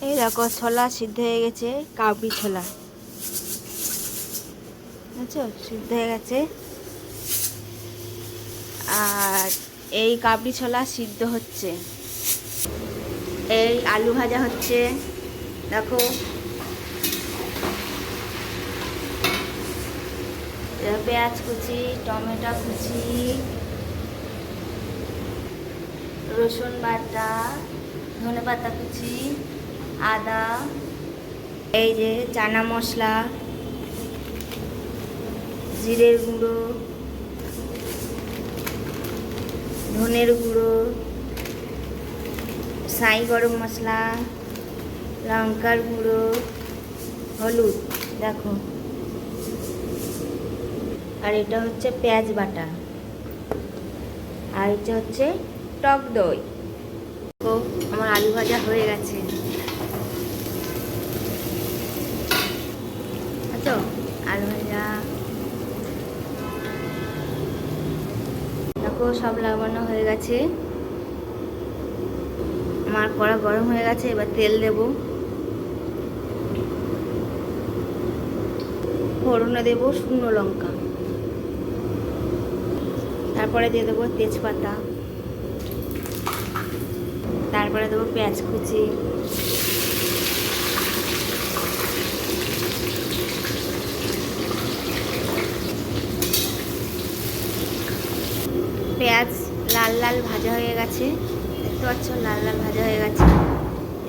এই দেখো ছোলা সিদ্ধ হয়ে গেছে, কাবলি ছোলা, বুঝছো, সিদ্ধ হয়ে গেছে। আর এই কাবলি ছোলা সিদ্ধ হচ্ছে, এই আলু ভাজা হচ্ছে, দেখো পেঁয়াজ কুচি, টমেটো কুচি, রসুন বাটা, ধনেপাতা কুচি, আদা, এই যে চানা মশলা, জিরের গুঁড়ো, ধনের গুঁড়ো, সাই গরম মশলা, লঙ্কার গুঁড়ো, হলুদ, দেখো। আর এটা হচ্ছে পেঁয়াজ বাটা, আর এটা হচ্ছে টক দই। তো আমার আলু ভাজা হয়ে গেছে, আচ্ছা, আলু ভাজা দেখো সব লাগানো হয়ে গেছে। আমার কড়া গরম হয়ে গেছে, এবার তেল দেব, ফোড়নে দেব শুকনো লঙ্কা, তারপরে দিয়ে দেবো তেজপাতা, তারপরে দেবো পেঁয়াজ কুচি, পেঁয়াজ লাল লাল ভাজা হয়ে গেছে, দেখতে পাচ্ছ লাল লাল ভাজা হয়ে গেছে।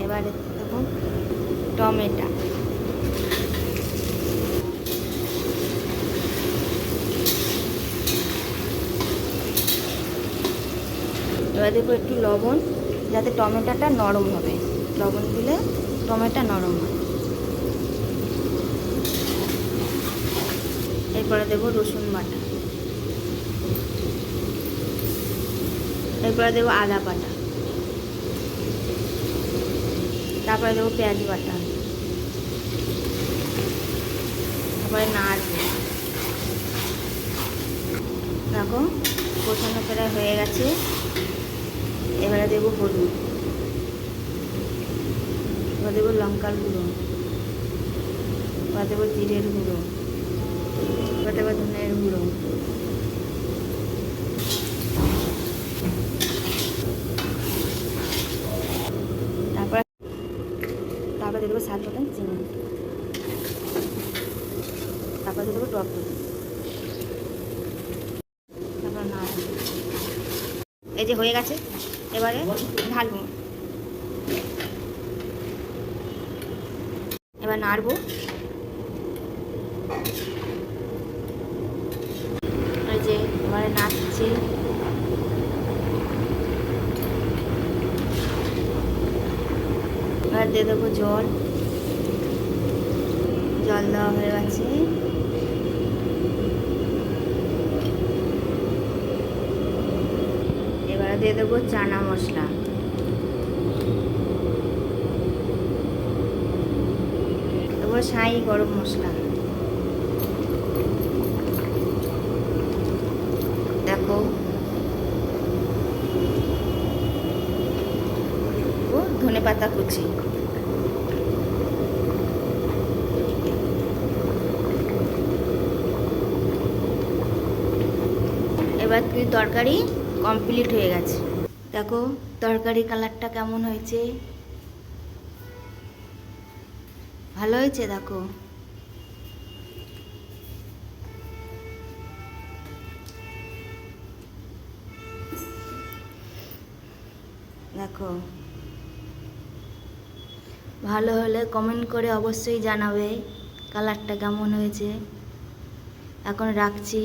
এবারে দেবো টমেটো, এবার দেবো একটু লবণ, যাতে টমেটোটা নরম হবে, লবণ দিলে টমেটো নরম হয়। এরপরে দেবো রসুন বাটা, এরপরে দেবো আদা বাটা, তারপরে দেবো পেঁয়াজ বাটা, তারপরে নাড়বো। দেখো কষানো প্রায় হয়ে গেছে, এবারে দেবো হলুদ, এবার দেবো লঙ্কার গুঁড়ো, এবার দেবো জিরের গুঁড়ো, এবার দেবো ধনের গুঁড়ো, তারপরে তারপরে দিয়ে দেবো স্বাদ মতন চিনি, তারপরে দিয়ে দেবো টক দই, তারপর নাড়বো। এই যে হয়ে গেছে, এবারে ঢালবো, এবার নাড়বো। এই যে এবারে নাড়ছি, এবার দিয়ে দেবো জল, জল দেওয়া হয়ে গেছে। এবারে দিয়ে দেবো চানা মশলা, দেবো সাই গরম মশলা, দেখো ধনেপাতা কুচি, এবার তরকারি কমপ্লিট হয়ে গেছে। দেখো তরকারি কালারটা কেমন হয়েছে, ভালো হয়েছে। দেখো দেখো ভালো হলে কমেন্ট করে অবশ্যই জানাবে কালারটা কেমন হয়েছে। এখন রাখছি।